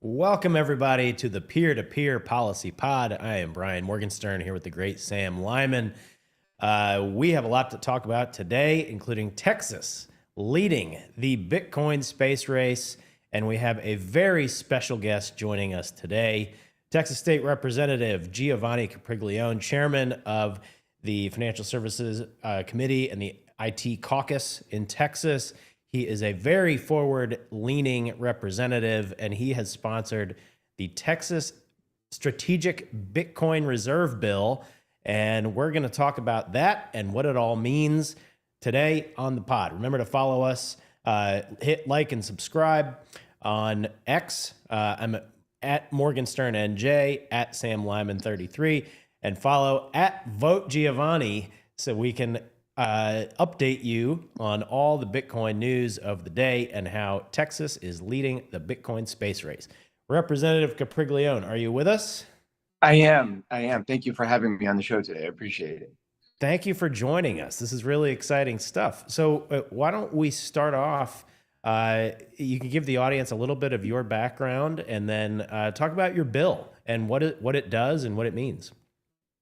Welcome, everybody, to the Peer to Peer Policy Pod. I am Brian Morgenstern here with the great Sam Lyman. We have a lot to talk about today, including Texas leading the Bitcoin space race. And we have a very special guest joining us today, Texas State Representative Giovanni Capriglione, chairman of the Financial Services Committee and the IT Caucus in Texas. He is a very forward-leaning representative, and he has sponsored the Texas Strategic Bitcoin Reserve Bill. And we're going to talk about that and what it all means today on the pod. Remember to follow us, hit like and subscribe on X. I'm at MorgensternNJ, at Sam Lyman 33, and follow at Vote Giovanni so we can update you on all the Bitcoin news of the day and how Texas is leading the Bitcoin space race. Representative Capriglione, are you with us? I am. Thank you for having me on the show today. I appreciate it. Thank you for joining us. This is really exciting stuff. So why don't we start off? You can give the audience a little bit of your background and then talk about your bill and what it does and what it means.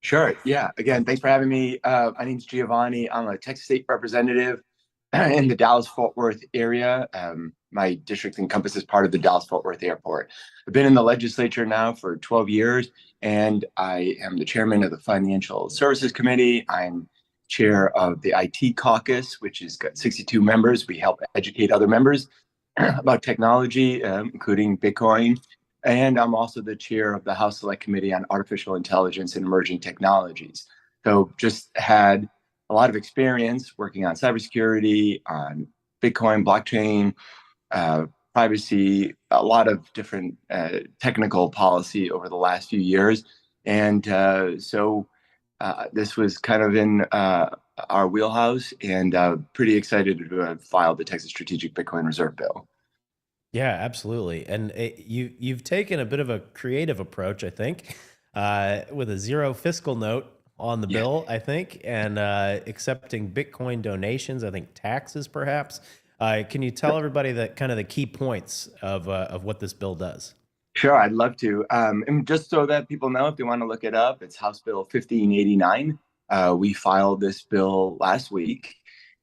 Sure. Yeah. Again, thanks for having me. My name's Giovanni. I'm a Texas State representative in the Dallas-Fort Worth area. My district encompasses part of the Dallas-Fort Worth Airport. I've been in the legislature now for 12 years, and I am the chairman of the Financial Services Committee. I'm chair of the IT Caucus, which has got 62 members. We help educate other members about technology, including Bitcoin. And I'm also the chair of the House Select Committee on Artificial Intelligence and Emerging Technologies. So just had a lot of experience working on cybersecurity, on Bitcoin, blockchain, privacy, a lot of different technical policy over the last few years. And so this was kind of in our wheelhouse, and pretty excited to have filed the Texas Strategic Bitcoin Reserve Bill. Yeah, absolutely. And you've taken a bit of a creative approach, I think, with a zero fiscal note on the bill, I think, and accepting Bitcoin donations, I think taxes perhaps. Can you tell everybody the kind of the key points of what this bill does? Sure, I'd love to. And just so that people know, if they want to look it up, it's House Bill 1589. We filed this bill last week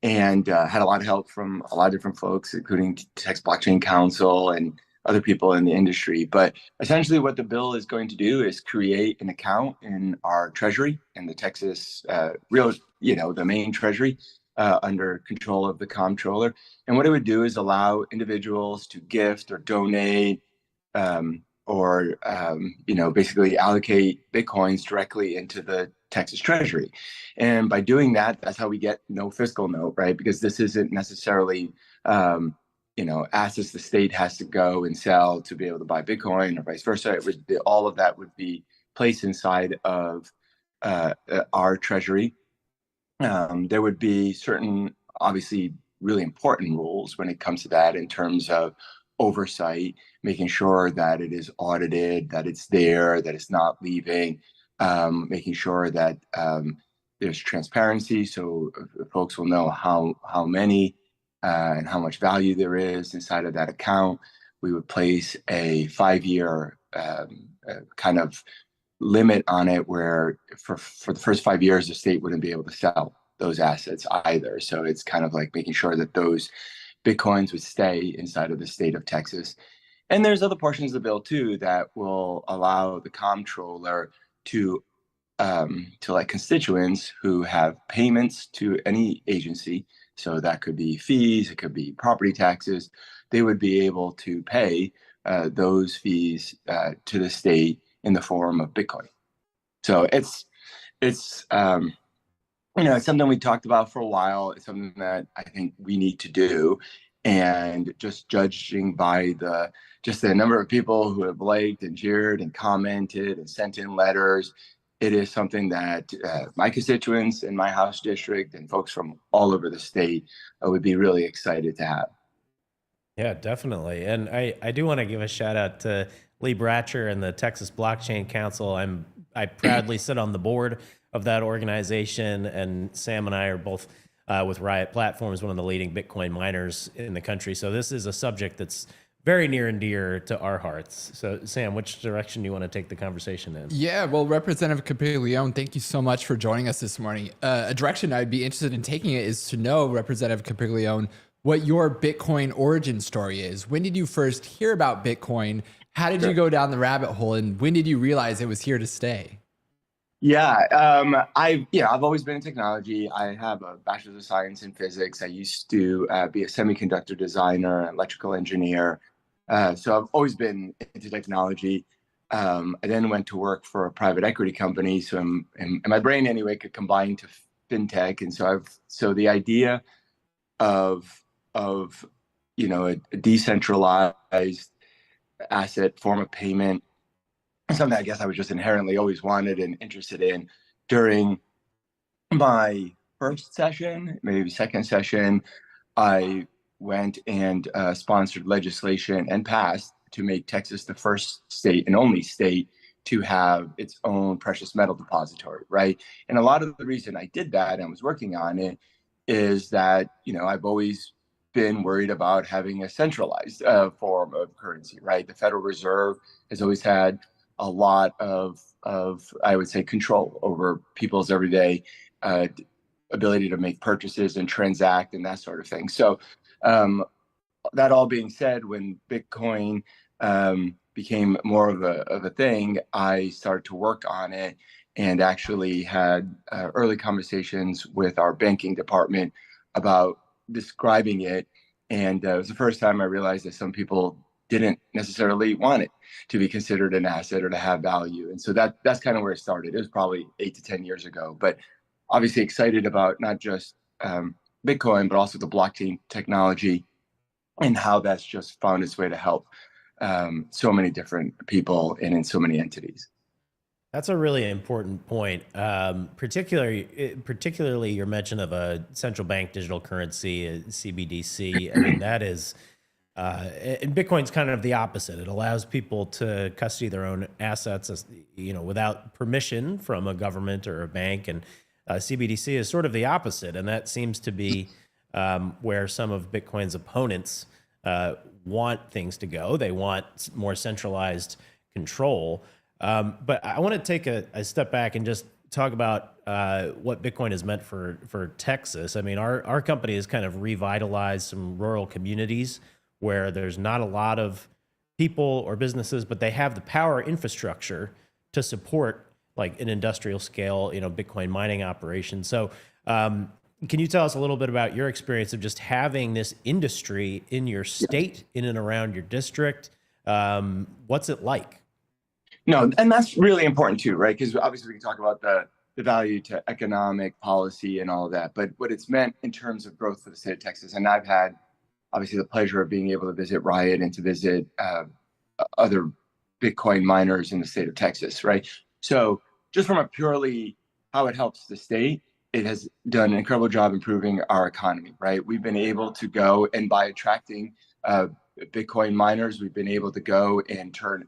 and had a lot of help from a lot of different folks, including Texas Blockchain Council and other people in the industry. But essentially what the bill is going to do is create an account in our treasury, in the Texas the main treasury, under control of the comptroller. And what it would do is allow individuals to gift or donate basically allocate Bitcoins directly into the Texas Treasury. And by doing that, that's how we get no fiscal note, right? Because this isn't necessarily, assets the state has to go and sell to be able to buy Bitcoin or vice versa. All of that would be placed inside of our Treasury. There would be certain, obviously, really important rules when it comes to that in terms of oversight, making sure that it is audited, that it's there, that it's not leaving, making sure that there's transparency so folks will know how many and how much value there is inside of that account. We would place a 5-year kind of limit on it where for the first 5 years, the state wouldn't be able to sell those assets either. So it's kind of like making sure that those Bitcoins would stay inside of the state of Texas. And there's other portions of the bill too that will allow the comptroller to like constituents who have payments to any agency. So that could be fees, it could be property taxes. They would be able to pay those fees to the state in the form of Bitcoin. So it's something we talked about for a while. It's something that I think we need to do. And just judging by the number of people who have liked and cheered and commented and sent in letters, it is something that my constituents in my House district and folks from all over the state would be really excited to have. Yeah, definitely. And I do want to give a shout out to Lee Bratcher and the Texas Blockchain Council. I proudly sit on the board of that organization, and Sam and I are both with Riot Platforms, one of the leading Bitcoin miners in the country. So this is a subject that's very near and dear to our hearts. So, Sam, which direction do you want to take the conversation in? Yeah, well, Representative Capriglione, thank you so much for joining us this morning. A direction I'd be interested in taking it is to know, Representative Capriglione, what your Bitcoin origin story is. When did you first hear about Bitcoin? How did you go down the rabbit hole? And when did you realize it was here to stay? Yeah, I've always been in technology. I have a bachelor's of science in physics. I used to be a semiconductor designer, electrical engineer. So I've always been into technology. I then went to work for a private equity company. So and my brain anyway could combine to fintech. And so the idea of a decentralized asset form of payment, something I guess I was just inherently always wanted and interested in. During my first session, maybe second session, I went and sponsored legislation and passed to make Texas the first state and only state to have its own precious metal depository, right? And a lot of the reason I did that and was working on it is that, I've always been worried about having a centralized form of currency, right? The Federal Reserve has always had a lot of I would say control over people's everyday ability to make purchases and transact and that sort of thing. So that all being said, when Bitcoin became more of a thing, I started to work on it and actually had early conversations with our banking department about describing it. And it was the first time I realized that some people didn't necessarily want it to be considered an asset or to have value. And so that's kind of where it started. It was probably 8 to 10 years ago, but obviously excited about not just Bitcoin, but also the blockchain technology and how that's just found its way to help so many different people and in so many entities. That's a really important point, particularly your mention of a central bank digital currency, a CBDC. I mean, that is, and Bitcoin's kind of the opposite. It allows people to custody their own assets, without permission from a government or a bank. And CBDC is sort of the opposite, and that seems to be where some of Bitcoin's opponents want things to go. They want more centralized control. But I want to take a step back and just talk about what Bitcoin has meant for Texas. I mean, our company has kind of revitalized some rural communities where there's not a lot of people or businesses, but they have the power infrastructure to support like an industrial scale, Bitcoin mining operation. So can you tell us a little bit about your experience of just having this industry in your state, in and around your district? What's it like? No, and that's really important too, right? Because obviously we can talk about the value to economic policy and all of that, but what it's meant in terms of growth for the state of Texas. And I've had obviously the pleasure of being able to visit Riot and to visit other Bitcoin miners in the state of Texas, right? So just from a purely how it helps the state, it has done an incredible job improving our economy, right? We've been able to go and by attracting Bitcoin miners, we've been able to go and turn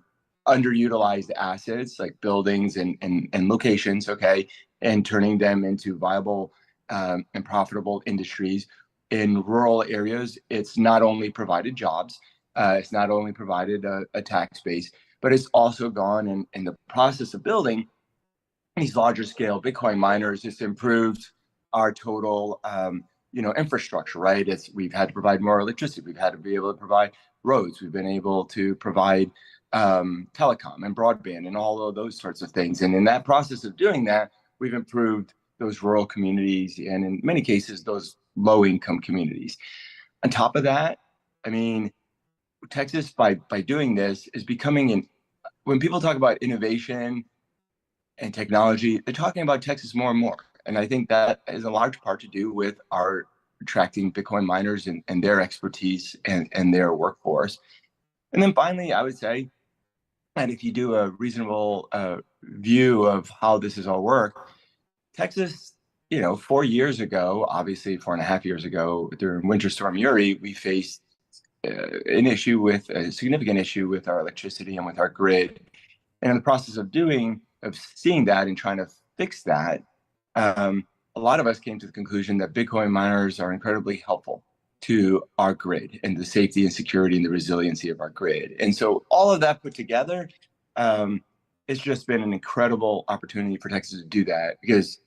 underutilized assets like buildings and locations, okay, and turning them into viable and profitable industries in rural areas. It's not only provided jobs, it's not only provided a tax base, but it's also gone in the process of building these larger scale Bitcoin miners. It's improved our total infrastructure, right? We've had to provide more electricity. We've had to be able to provide roads. We've been able to provide telecom and broadband and all of those sorts of things. And in that process of doing that, we've improved those rural communities and in many cases, those low income communities. On top of that, I mean, Texas by doing this is becoming when people talk about innovation and technology, they're talking about Texas more and more. And I think that is a large part to do with our attracting Bitcoin miners and their expertise and their workforce. And then finally, I would say, and if you do a reasonable view of how this is all work, Texas, 4 years ago, obviously 4.5 years ago, during Winter Storm Uri, we faced a significant issue with our electricity and with our grid. And in the process of seeing that and trying to fix that, a lot of us came to the conclusion that Bitcoin miners are incredibly helpful to our grid and the safety and security and the resiliency of our grid. And so all of that put together, it's just been an incredible opportunity for Texas to do that, because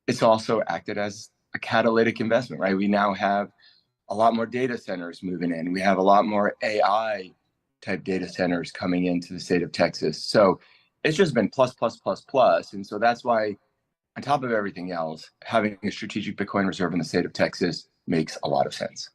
it's also acted as a catalytic investment, right? We now have a lot more data centers moving in. We have a lot more AI type data centers coming into the state of Texas. So it's just been plus, plus, plus, plus. And so that's why, on top of everything else, having a strategic Bitcoin reserve in the state of Texas makes a lot of sense.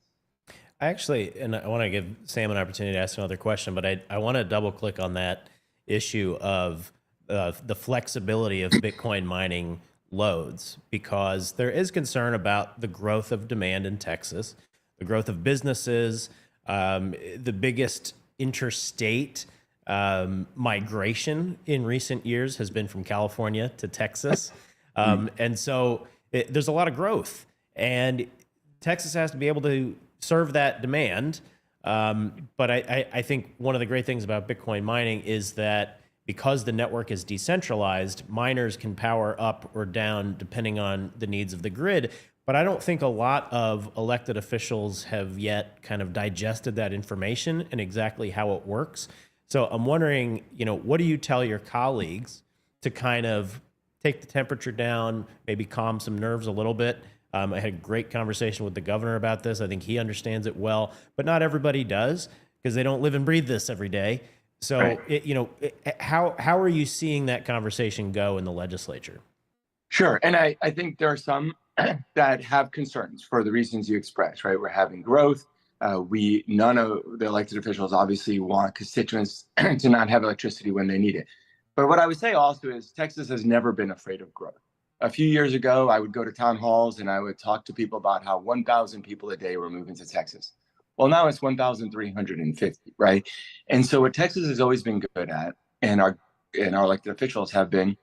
And I want to give Sam an opportunity to ask another question, but I want to double click on that issue of the flexibility of Bitcoin mining loads, because there is concern about the growth of demand in Texas, the growth of businesses, the biggest interstate migration in recent years has been from California to Texas. And so there's a lot of growth, and Texas has to be able to serve that demand. But I think one of the great things about Bitcoin mining is that because the network is decentralized, miners can power up or down depending on the needs of the grid. But I don't think a lot of elected officials have yet kind of digested that information and exactly how it works. So I'm wondering, what do you tell your colleagues to kind of take the temperature down, maybe calm some nerves a little bit? I had a great conversation with the governor about this. I think he understands it well, but not everybody does, because they don't live and breathe this every day. So, right. How are you seeing that conversation go in the legislature? Sure. And I think there are some that have concerns for the reasons you expressed, right? We're having growth. None of the elected officials obviously want constituents to not have electricity when they need it. But what I would say also is Texas has never been afraid of growth. A few years ago, I would go to town halls and I would talk to people about how 1,000 people a day were moving to Texas. Well, now it's 1,350, right? And so what Texas has always been good at, and our elected officials have been,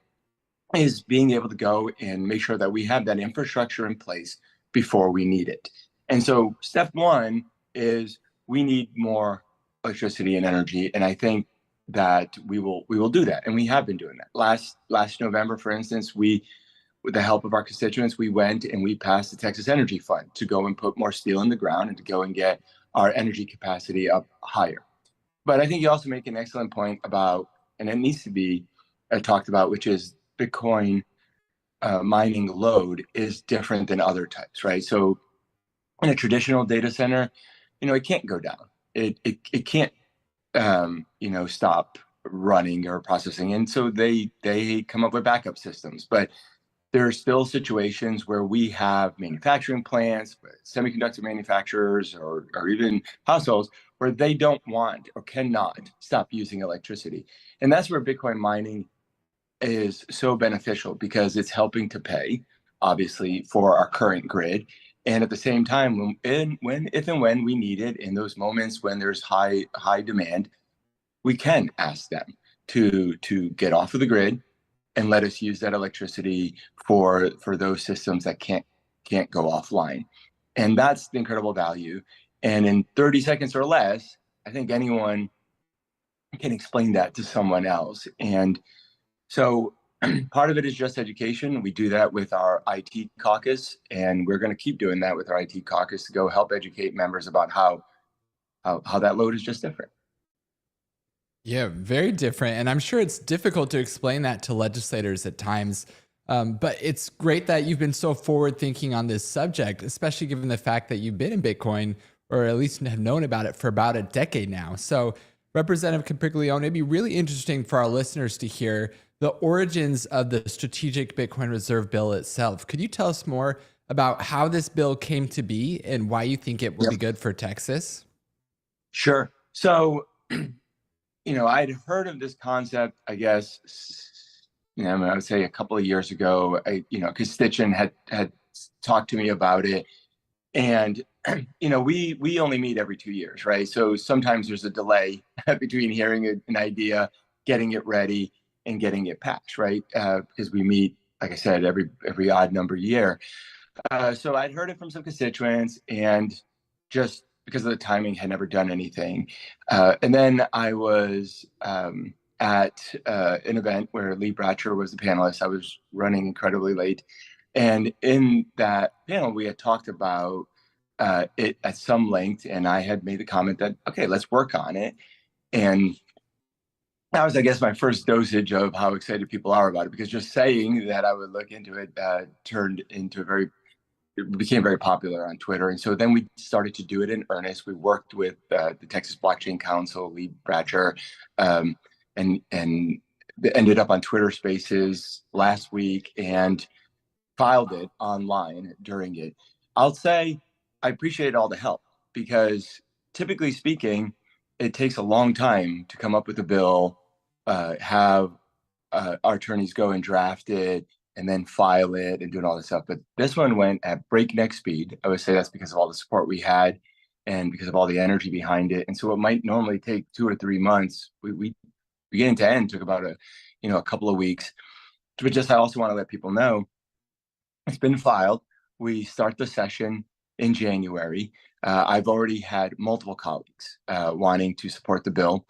is being able to go and make sure that we have that infrastructure in place before we need it. And so step one is we need more electricity and energy. And I think that we will do that. And we have been doing that. Last November, for instance, with the help of our constituents, we went and we passed the Texas Energy Fund to go and put more steel in the ground and to go and get our energy capacity up higher. But I think you also make an excellent point about, and it needs to be talked about, which is Bitcoin mining load is different than other types, right? So in a traditional data center, it can't go down. It can't, stop running or processing. And so they come up with backup systems. But there are still situations where we have manufacturing plants, semiconductor manufacturers, or even households where they don't want or cannot stop using electricity. And that's where Bitcoin mining is so beneficial, because it's helping to pay, obviously, for our current grid. And at the same time, if and when we need it, in those moments when there's high demand, we can ask them to get off of the grid and let us use that electricity for those systems that can't go offline. And that's the incredible value. And in 30 seconds or less, I think anyone can explain that to someone else. And so part of it is just education. We do that with our IT caucus, and we're going to keep doing that with our IT caucus to go help educate members about how that load is just different. Yeah, very different. And I'm sure it's difficult to explain that to legislators at times. But it's great that you've been so forward thinking on this subject, especially given the fact that you've been in Bitcoin, or at least have known about it for about a decade now. So Representative Campiglione, it'd be really interesting for our listeners to hear the origins of the Strategic Bitcoin Reserve Bill itself. Could you tell us more about how this bill came to be and why you think it will be good for Texas? Sure. So, I'd heard of this concept, I guess, I would say a couple of years ago. Constituent had talked to me about it. And, we only meet every 2 years, right? So sometimes there's a delay between hearing an idea, getting it ready, and getting it passed, right? Because we meet, like I said, every odd number year. So I'd heard it from some constituents, and just because of the timing, had never done anything. And then I was at an event where Lee Bratcher was the panelist. I was running incredibly late. And in that panel, we had talked about it at some length, and I had made the comment that, okay, let's work on it. And that was, I guess, my first dosage of how excited people are about it, because just saying that I would look into it it became very popular on Twitter. And so then we started to do it in earnest. We worked with the Texas Blockchain Council, Lee Bratcher, and ended up on Twitter Spaces last week and filed it online during it. I'll say I appreciate all the help, because typically speaking, it takes a long time to come up with a bill, have our attorneys go and draft it, and then file it and doing all this stuff. But this one went at breakneck speed. I would say that's because of all the support we had and because of all the energy behind it. And so what might normally take 2 or 3 months, we beginning to end took about a couple of weeks. But just I also want to let people know it's been filed. We start the session in January. I've already had multiple colleagues wanting to support the bill.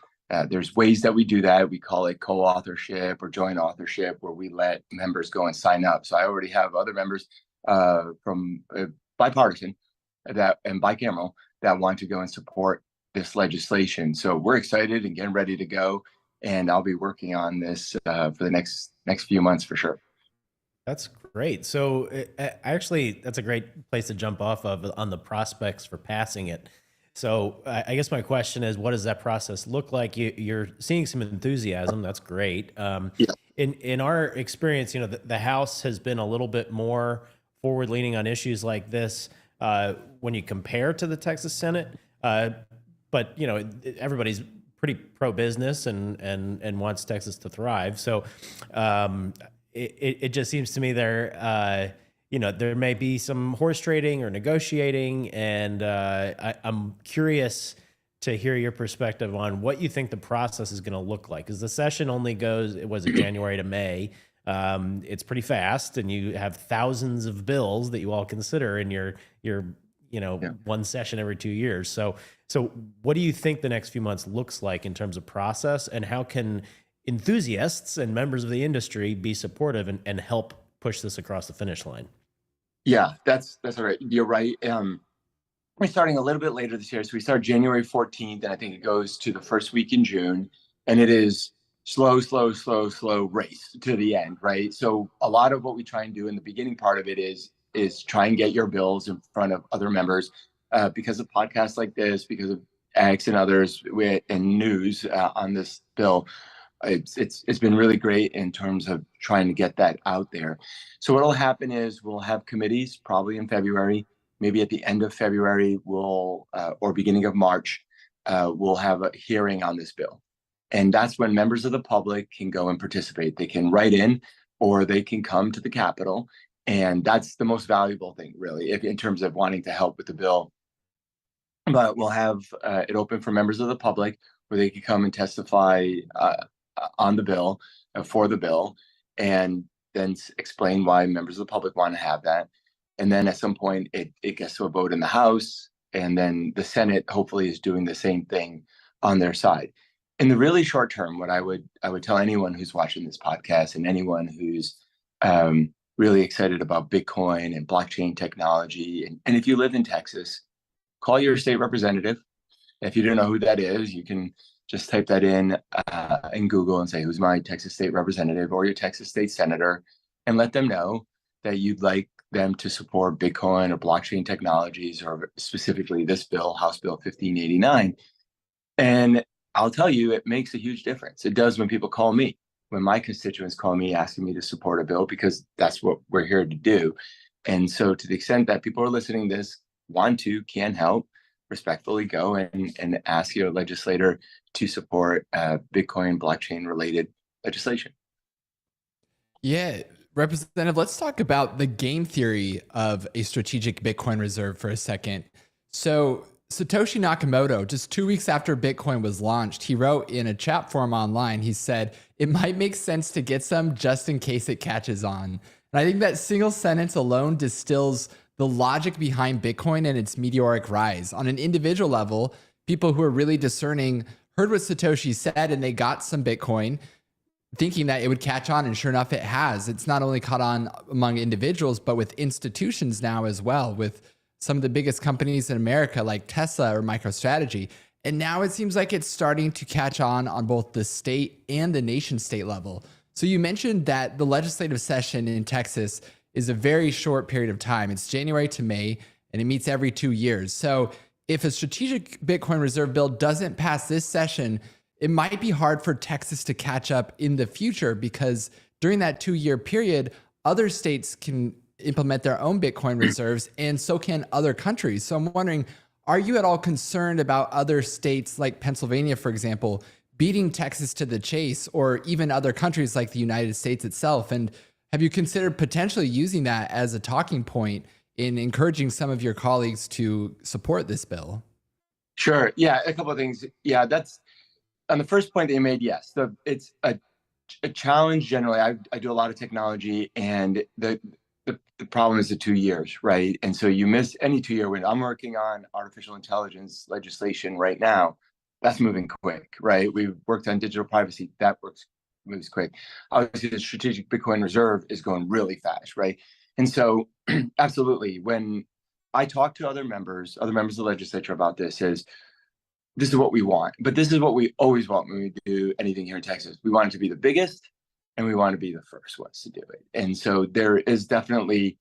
There's ways that we do that. We call it co-authorship or joint authorship, where we let members go and sign up. So I already have other members from bipartisan and bicameral that want to go and support this legislation. So we're excited and getting ready to go. And I'll be working on this for the next few months for sure. That's great. So actually, that's a great place to jump off of on the prospects for passing it. So I guess my question is, what does that process look like? You're seeing some enthusiasm. That's great. Yeah. In our experience, the House has been a little bit more forward leaning on issues like this when you compare to the Texas Senate. But everybody's pretty pro business and wants Texas to thrive. So it just seems to me there may be some horse trading or negotiating, and I'm curious to hear your perspective on what you think the process is going to look like. Because the session only goes, it was January to May. It's pretty fast, and you have thousands of bills that you all consider in your one session every 2 years. So what do you think the next few months looks like in terms of process, and how can enthusiasts and members of the industry be supportive and help push this across the finish line? Yeah, that's all right. You're right. We're starting a little bit later this year. So we start January 14th, and I think it goes to the first week in June. And it is slow race to the end, right? So a lot of what we try and do in the beginning part of it is try and get your bills in front of other members because of podcasts like this, because of X and others and news on this bill. It's been really great in terms of trying to get that out there. So what'll happen is we'll have committees probably in February, maybe at the end of February, or beginning of March, we'll have a hearing on this bill. And that's when members of the public can go and participate. They can write in, or they can come to the Capitol. And that's the most valuable thing, really, in terms of wanting to help with the bill. But we'll have it open for members of the public where they can come and testify on the bill, for the bill, and then explain why members of the public want to have that. And then at some point it gets to a vote in the House, and then the Senate hopefully is doing the same thing on their side. In the really short term, what I would tell anyone who's watching this podcast and anyone who's really excited about Bitcoin and blockchain technology, and if you live in Texas, call your state representative. If you don't know who that is, you can just type that in Google and say, who's my Texas state representative, or your Texas state senator, and let them know that you'd like them to support Bitcoin or blockchain technologies, or specifically this bill, House Bill 1589. And I'll tell you, it makes a huge difference. It does when people call me, when my constituents call me asking me to support a bill, because that's what we're here to do. And so to the extent that people are listening to this, can help, respectfully go and ask your legislator to support Bitcoin blockchain related legislation. Yeah, Representative, let's talk about the game theory of a strategic Bitcoin reserve for a second. So Satoshi Nakamoto, just 2 weeks after Bitcoin was launched, he wrote in a chat forum online, he said, it might make sense to get some just in case it catches on. And I think that single sentence alone distills the logic behind Bitcoin and its meteoric rise. On an individual level, people who are really discerning heard what Satoshi said and they got some Bitcoin thinking that it would catch on, and sure enough, it has. It's not only caught on among individuals, but with institutions now as well, with some of the biggest companies in America like Tesla or MicroStrategy. And now it seems like it's starting to catch on both the state and the nation state level. So you mentioned that the legislative session in Texas is a very short period of time. It's January to May, and it meets every 2 years. So if a strategic Bitcoin reserve bill doesn't pass this session, it might be hard for Texas to catch up in the future, because during that 2-year period, other states can implement their own Bitcoin reserves, and so can other countries. So I'm wondering, are you at all concerned about other states like Pennsylvania, for example, beating Texas to the chase, or even other countries like the United States itself? And have you considered potentially using that as a talking point in encouraging some of your colleagues to support this bill? Sure. Yeah, a couple of things. Yeah, that's on the first point that you made. Yes, it's a challenge generally. I do a lot of technology, and the problem is the 2 years, right? And so you miss any 2-year window. I'm working on artificial intelligence legislation right now. That's moving quick, right? We've worked on digital privacy. That moves quick. Obviously, the strategic Bitcoin reserve is going really fast, right? And so, absolutely, when I talk to other members of the legislature about this, this is what we want, but this is what we always want when we do anything here in Texas. We want it to be the biggest, and we want to be the first ones to do it. And so there is definitely,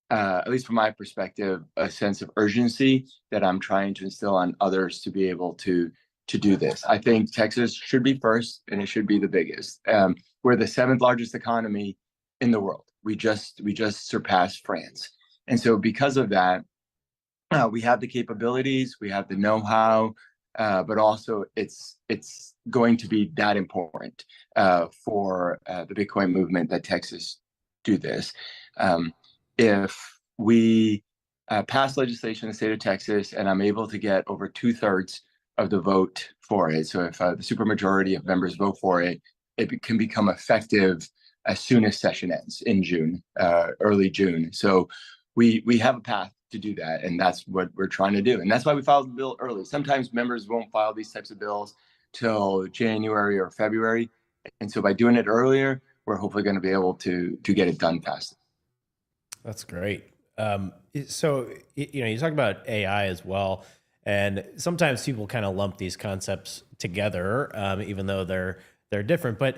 at least from my perspective, a sense of urgency that I'm trying to instill on others to be able to do this. I think Texas should be first, and it should be the biggest. We're the 7th largest economy in the world. We just surpassed France. And so because of that, we have the capabilities, we have the know-how, but also it's going to be that important for the Bitcoin movement that Texas do this. If we pass legislation in the state of Texas, and I'm able to get over 2/3 of the vote for it, so if the supermajority of members vote for it, it can become effective as soon as session ends in June, early June. So we have a path to do that, and that's what we're trying to do. And that's why we filed the bill early. Sometimes members won't file these types of bills till January or February. And so by doing it earlier, we're hopefully going to be able to get it done faster. That's great. So, you talk about AI as well, and sometimes people kind of lump these concepts together, even though they're different. But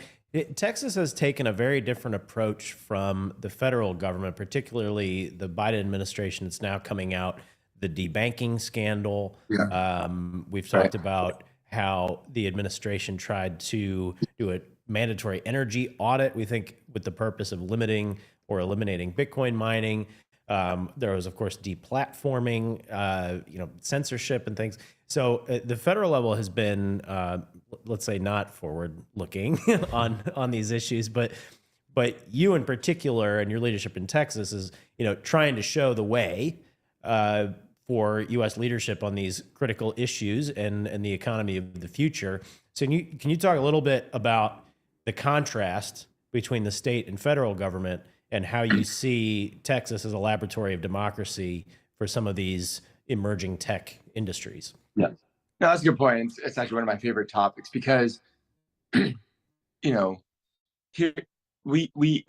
Texas has taken a very different approach from the federal government, particularly the Biden administration. It's now coming out, the debanking scandal. Yeah. We've talked about how the administration tried to do a mandatory energy audit, we think with the purpose of limiting or eliminating Bitcoin mining. There was, of course, deplatforming, censorship and things. So the federal level has been, let's say, not forward-looking on these issues, but you in particular and your leadership in Texas is, trying to show the way for U.S. leadership on these critical issues and the economy of the future. So can you talk a little bit about the contrast between the state and federal government, and how you see Texas as a laboratory of democracy for some of these emerging tech industries? Yeah, no, that's a good point. It's actually one of my favorite topics because, here we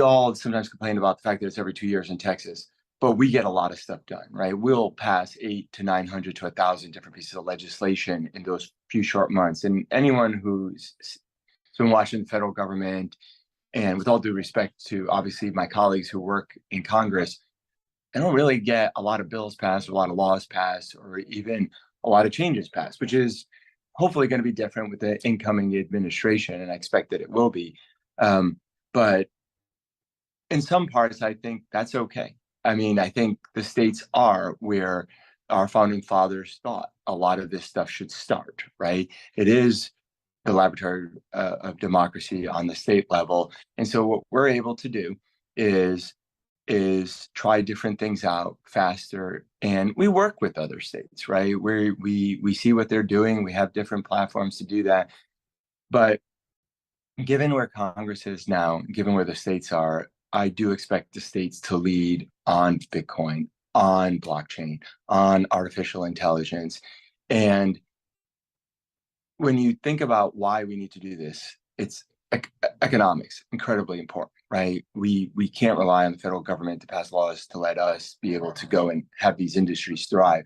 all sometimes complain about the fact that it's every 2 years in Texas, but we get a lot of stuff done, right? We'll pass 800 to 900 to 1,000 different pieces of legislation in those few short months. And anyone who's been watching the federal government, and with all due respect to obviously my colleagues who work in Congress, I don't really get a lot of bills passed, or a lot of laws passed, or even a lot of changes passed, which is hopefully going to be different with the incoming administration, and I expect that it will be. But in some parts, I think that's okay. I mean, I think the states are where our founding fathers thought a lot of this stuff should start, right? It is the laboratory of democracy on the state level. And so what we're able to do is try different things out faster, and we work with other states, right? We see what they're doing. We have different platforms to do that. But given where Congress is now, given where the states are, I do expect the states to lead on Bitcoin, on blockchain, on artificial intelligence. And when you think about why we need to do this, it's economics, incredibly important, right? We can't rely on the federal government to pass laws to let us be able to go and have these industries thrive.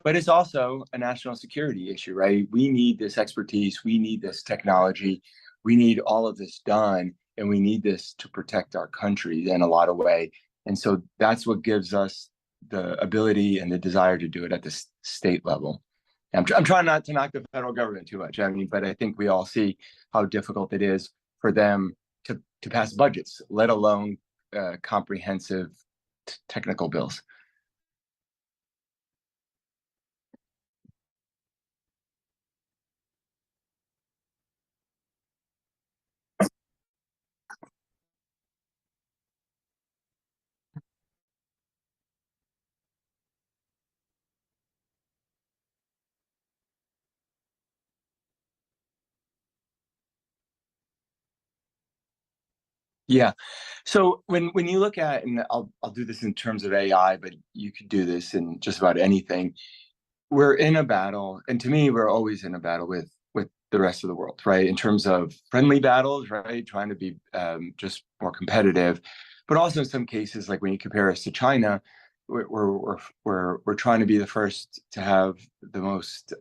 But it's also a national security issue, right? We need this expertise, we need this technology, we need all of this done, and we need this to protect our country in a lot of way. And so that's what gives us the ability and the desire to do it at the state level. I'm trying not to knock the federal government too much. I mean, but I think we all see how difficult it is for them to pass budgets, let alone comprehensive technical bills. Yeah. So when you look at, and I'll do this in terms of AI, but you could do this in just about anything. We're in a battle, and to me, we're always in a battle with the rest of the world, right? In terms of friendly battles, right? Trying to be just more competitive, but also in some cases, like when you compare us to China, we're trying to be the first to have the most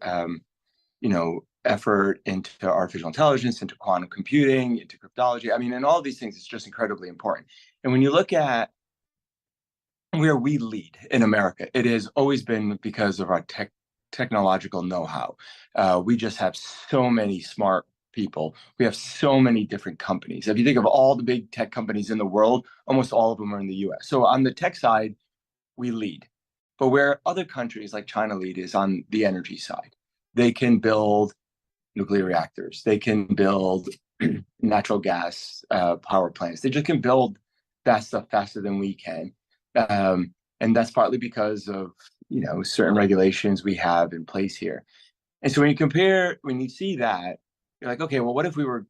effort into artificial intelligence, into quantum computing, into cryptology. I mean, and all of these things is just incredibly important. And when you look at where we lead in America, it has always been because of our technological know-how. We just have so many smart people. We have so many different companies. If you think of all the big tech companies in the world, almost all of them are in the US. So on the tech side, we lead. But where other countries like China lead is on the energy side. They can build nuclear reactors. They can build natural gas power plants. They just can build that stuff faster than we can. And that's partly because of certain regulations we have in place here. And so when you see that, you're like, okay, well, what if we were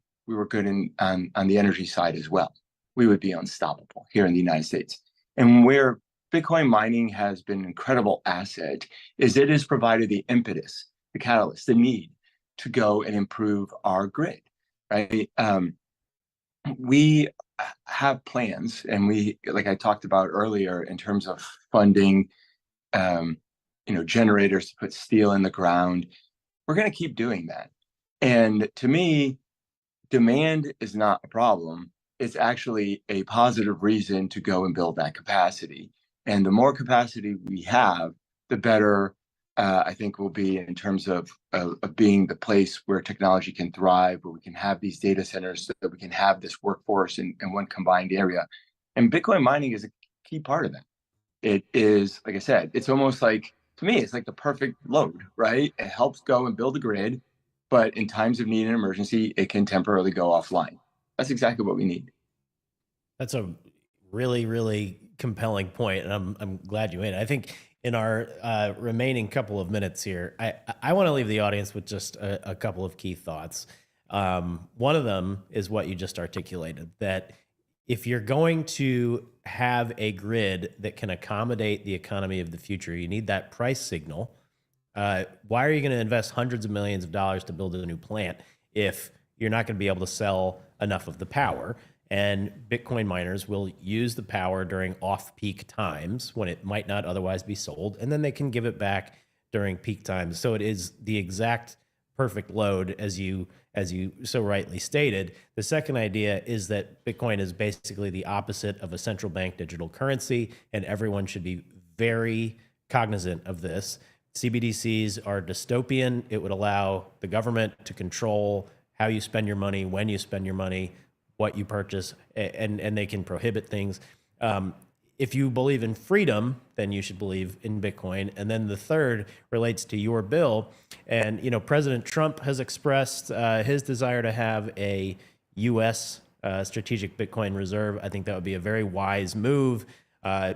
good on the energy side as well? We would be unstoppable here in the United States. And where Bitcoin mining has been an incredible asset is it has provided the impetus, the catalyst, the need to go and improve our grid, right? We have plans, and we, like I talked about earlier, in terms of funding, generators to put steel in the ground. We're going to keep doing that. And to me, demand is not a problem. It's actually a positive reason to go and build that capacity. And the more capacity we have, the better I think will be in terms of being the place where technology can thrive, where we can have these data centers, so that we can have this workforce in one combined area. And Bitcoin mining is a key part of that. It is, like I said, it's almost like, to me, it's like the perfect load, right? It helps go and build a grid, but in times of need and emergency, it can temporarily go offline. That's exactly what we need. That's a really, really compelling point, and I'm glad you made it. I think in our remaining couple of minutes here, I want to leave the audience with just a couple of key thoughts. One of them is what you just articulated, that if you're going to have a grid that can accommodate the economy of the future, you need that price signal. Why are you going to invest hundreds of millions of dollars to build a new plant if you're not going to be able to sell enough of the power? And Bitcoin miners will use the power during off-peak times when it might not otherwise be sold, and then they can give it back during peak times. So it is the exact perfect load, as you so rightly stated. The second idea is that Bitcoin is basically the opposite of a central bank digital currency, and everyone should be very cognizant of this. CBDCs are dystopian. It would allow the government to control how you spend your money, when you spend your money, what you purchase, and they can prohibit things. If you believe in freedom, then you should believe in Bitcoin. And then the third relates to your bill. And President Trump has expressed his desire to have a U.S. Strategic Bitcoin reserve. I think that would be a very wise move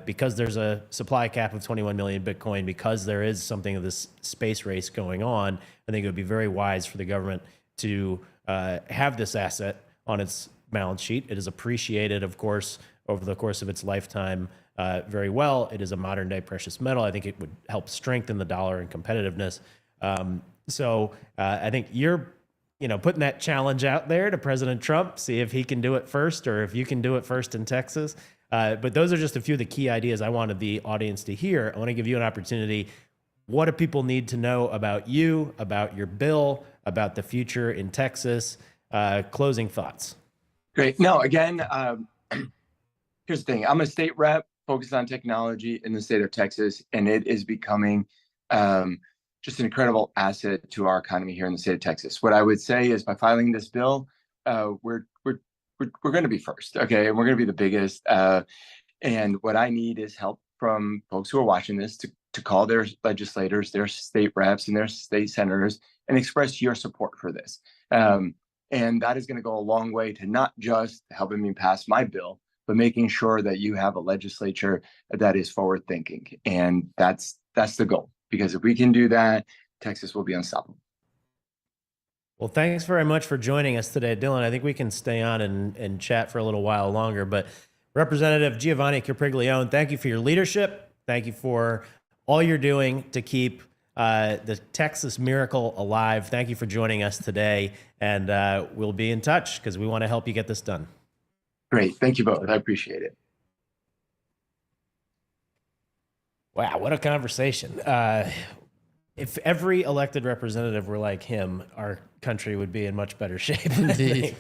because there's a supply cap of 21 million Bitcoin, because there is something of this space race going on. I think it would be very wise for the government to have this asset on its balance sheet. It is appreciated, of course, over the course of its lifetime very well. It is a modern day precious metal. I think it would help strengthen the dollar and competitiveness. So I think your putting that challenge out there to President Trump, see if he can do it first or if you can do it first in Texas. But those are just a few of the key ideas I wanted the audience to hear. I want to give you an opportunity. What do people need to know about you, about your bill, about the future in Texas? Closing thoughts. Great. No, again, here's the thing. I'm a state rep focused on technology in the state of Texas, and it is becoming just an incredible asset to our economy here in the state of Texas. What I would say is by filing this bill, we're going to be first, okay, and we're going to be the biggest. And what I need is help from folks who are watching this to call their legislators, their state reps, and their state senators, and express your support for this. And that is going to go a long way to not just helping me pass my bill, but making sure that you have a legislature that is forward thinking. And that's the goal. Because if we can do that, Texas will be unstoppable. Well, thanks very much for joining us today, Dylan. I think we can stay on and chat for a little while longer. But Representative Giovanni Capriglione, thank you for your leadership. Thank you for all you're doing to keep the Texas miracle alive. Thank you for joining us today. And we'll be in touch because we want to help you get this done. Great. Thank you both. I appreciate it. Wow, what a conversation. If every elected representative were like him, our country would be in much better shape. Indeed.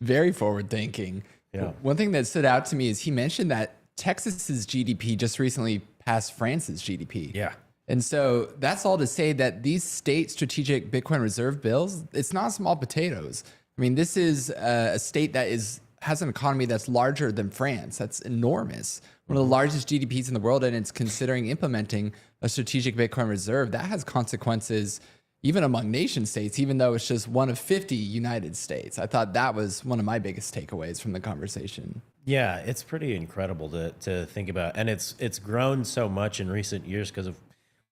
Very forward thinking. Yeah. One thing that stood out to me is he mentioned that Texas's GDP just recently passed France's GDP. Yeah. And so that's all to say that these state strategic Bitcoin reserve bills, it's not small potatoes. I mean, this is a state that has an economy that's larger than France. That's enormous. One of the largest GDPs in the world, and it's considering implementing a strategic Bitcoin reserve. That has consequences even among nation states, even though it's just one of 50 United States. I thought that was one of my biggest takeaways from the conversation. Yeah, it's pretty incredible to think about. And it's grown so much in recent years because of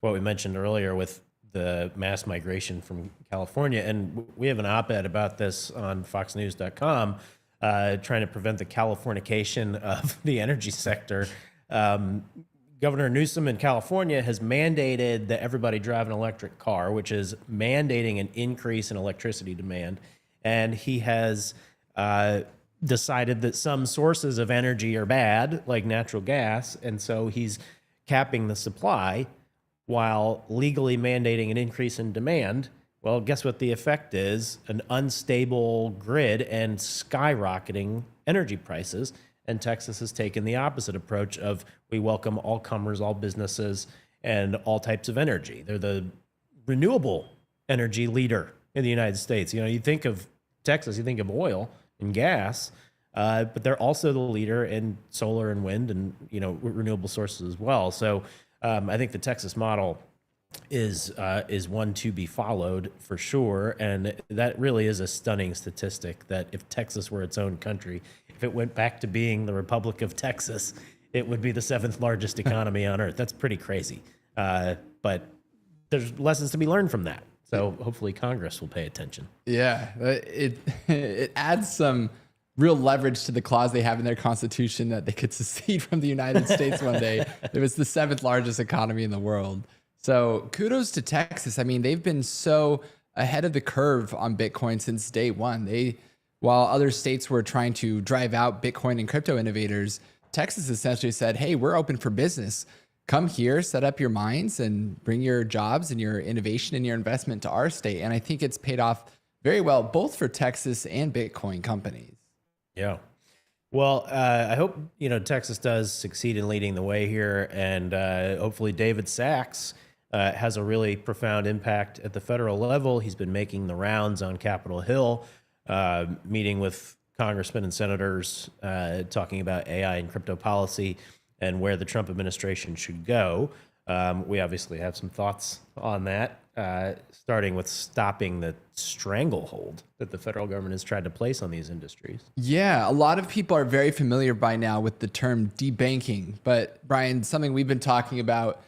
what we mentioned earlier with the mass migration from California. And we have an op-ed about this on foxnews.com. Trying to prevent the Californication of the energy sector. Governor Newsom in California has mandated that everybody drive an electric car, which is mandating an increase in electricity demand. And he has decided that some sources of energy are bad, like natural gas. And so he's capping the supply while legally mandating an increase in demand. Well, guess what the effect is? An unstable grid and skyrocketing energy prices. And Texas has taken the opposite approach of we welcome all comers, all businesses, and all types of energy. They're the renewable energy leader in the United States. You think of Texas, you think of oil and gas, but they're also the leader in solar and wind and, renewable sources as well. So I think the Texas model is one to be followed for sure. And that really is a stunning statistic that if Texas were its own country, if it went back to being the Republic of Texas, it would be the 7th largest economy on earth. That's pretty crazy. But there's lessons to be learned from that. So hopefully Congress will pay attention. Yeah, it adds some real leverage to the clause they have in their constitution that they could secede from the United States one day. It was the 7th largest economy in the world. So kudos to Texas. I mean, they've been so ahead of the curve on Bitcoin since day one. While other states were trying to drive out Bitcoin and crypto innovators, Texas essentially said, hey, we're open for business. Come here, set up your mines and bring your jobs and your innovation and your investment to our state. And I think it's paid off very well, both for Texas and Bitcoin companies. Yeah. Well, I hope, Texas does succeed in leading the way here. And hopefully David Sachs has a really profound impact at the federal level. He's been making the rounds on Capitol Hill, meeting with congressmen and senators, talking about AI and crypto policy and where the Trump administration should go. We obviously have some thoughts on that, starting with stopping the stranglehold that the federal government has tried to place on these industries. Yeah, a lot of people are very familiar by now with the term debanking. But Brian, something we've been talking about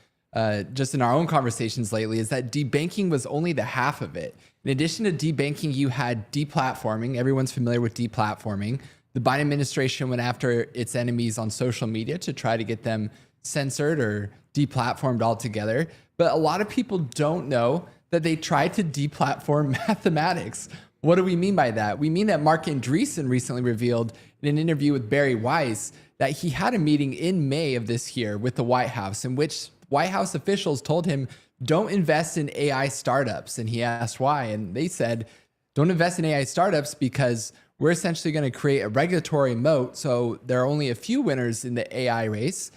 just in our own conversations lately is that debanking was only the half of it. In addition to debanking, you had deplatforming. Everyone's familiar with deplatforming. The Biden administration went after its enemies on social media to try to get them censored or deplatformed altogether. But a lot of people don't know that they tried to deplatform mathematics. What do we mean by that? We mean that Mark Andreessen recently revealed in an interview with Barry Weiss that he had a meeting in May of this year with the White House in which White House officials told him, don't invest in AI startups. And he asked why. And they said, don't invest in AI startups because we're essentially going to create a regulatory moat. So there are only a few winners in the AI race.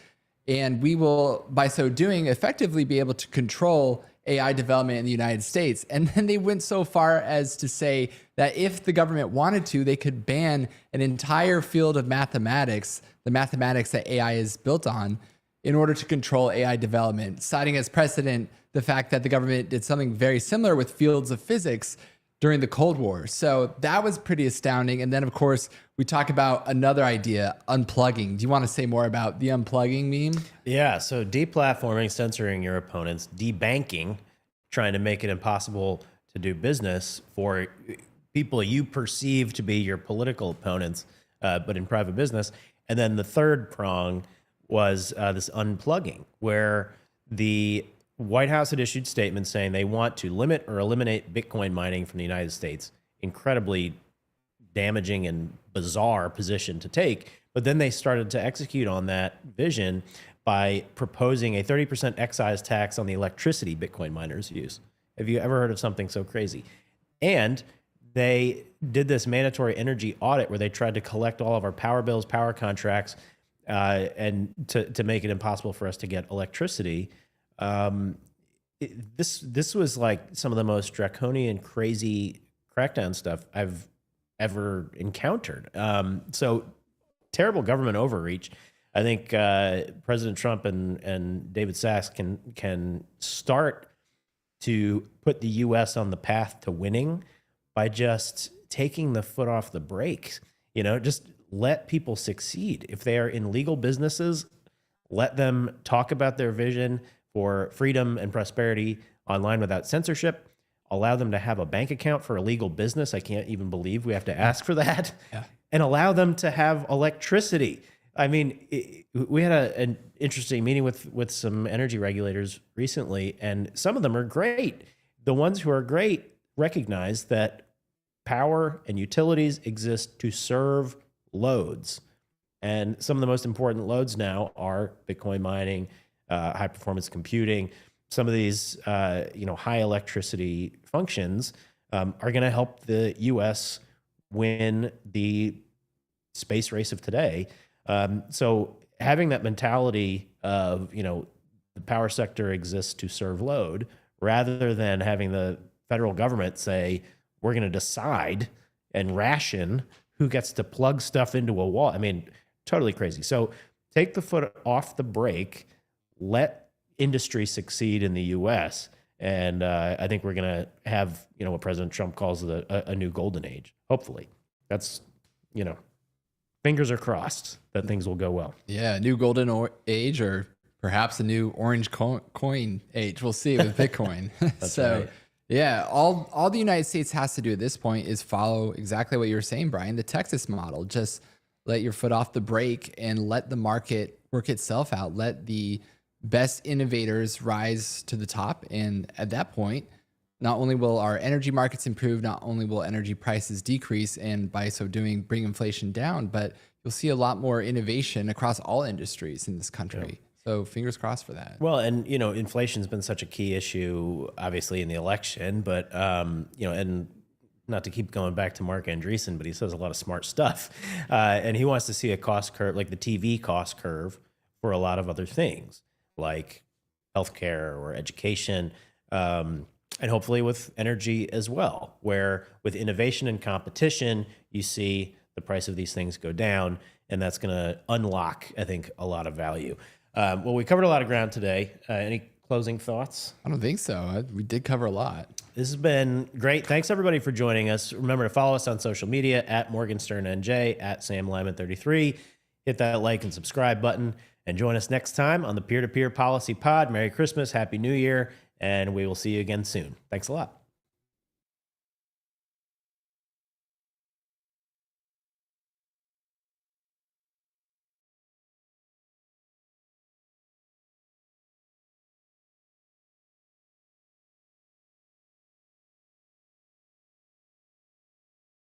And we will, by so doing, effectively be able to control AI development in the United States. And then they went so far as to say that if the government wanted to, they could ban an entire field of mathematics, the mathematics that AI is built on, in order to control AI development, citing as precedent the fact that the government did something very similar with fields of physics during the Cold War. So that was pretty astounding. And then, of course, we talk about another idea, unplugging. Do you want to say more about the unplugging meme? Yeah, so deplatforming, censoring your opponents, debanking, trying to make it impossible to do business for people you perceive to be your political opponents, but in private business. And then the third prong was this unplugging, where the White House had issued statements saying they want to limit or eliminate Bitcoin mining from the United States. Incredibly damaging and bizarre position to take. But then they started to execute on that vision by proposing a 30% excise tax on the electricity Bitcoin miners use. Have you ever heard of something so crazy? And they did this mandatory energy audit where they tried to collect all of our power bills, power contracts, and to make it impossible for us to get electricity. This was like some of the most draconian, crazy crackdown stuff I've ever encountered. So terrible government overreach. I think President Trump and David Sachs can start to put the U.S. on the path to winning by just taking the foot off the brake. You know, just let people succeed. If they are in legal businesses, let them talk about their vision for freedom and prosperity online without censorship. Allow them to have a bank account for a legal business. I can't even believe we have to ask for that. Yeah. And allow them to have electricity. I mean, we had an interesting meeting with some energy regulators recently, and some of them are great. The ones who are great recognize that power and utilities exist to serve loads. And some of the most important loads now are Bitcoin mining, high performance computing. Some of these, high electricity functions are going to help the U.S. win the space race of today. So having that mentality of, the power sector exists to serve load, rather than having the federal government say, we're going to decide and ration who gets to plug stuff into a wall. I mean, totally crazy. So take the foot off the brake, let industry succeed in the U.S. And I think we're going to have, what President Trump calls a new golden age. Hopefully that's, fingers are crossed that things will go well. Yeah. New golden age, or perhaps a new orange coin age. We'll see with Bitcoin. So right. Yeah, all the United States has to do at this point is follow exactly what you were saying, Brian, the Texas model. Just let your foot off the brake and let the market work itself out. Let the best innovators rise to the top. And at that point, not only will our energy markets improve, not only will energy prices decrease, and by so doing, bring inflation down, but you'll see a lot more innovation across all industries in this country. Yeah. So fingers crossed for that. Well, and, inflation's been such a key issue, obviously, in the election, but, and not to keep going back to Mark Andreessen, but he says a lot of smart stuff. And he wants to see a cost curve, like the TV cost curve, for a lot of other things, like healthcare or education, and hopefully with energy as well, where with innovation and competition, you see the price of these things go down, and that's going to unlock, I think, a lot of value. Well, we covered a lot of ground today. Any closing thoughts? I don't think so. We did cover a lot. This has been great. Thanks, everybody, for joining us. Remember to follow us on social media at MorganSternNJ, at SamLyman33. Hit that like and subscribe button, and join us next time on the Peer-to-Peer Policy Pod. Merry Christmas, Happy New Year, and we will see you again soon. Thanks a lot.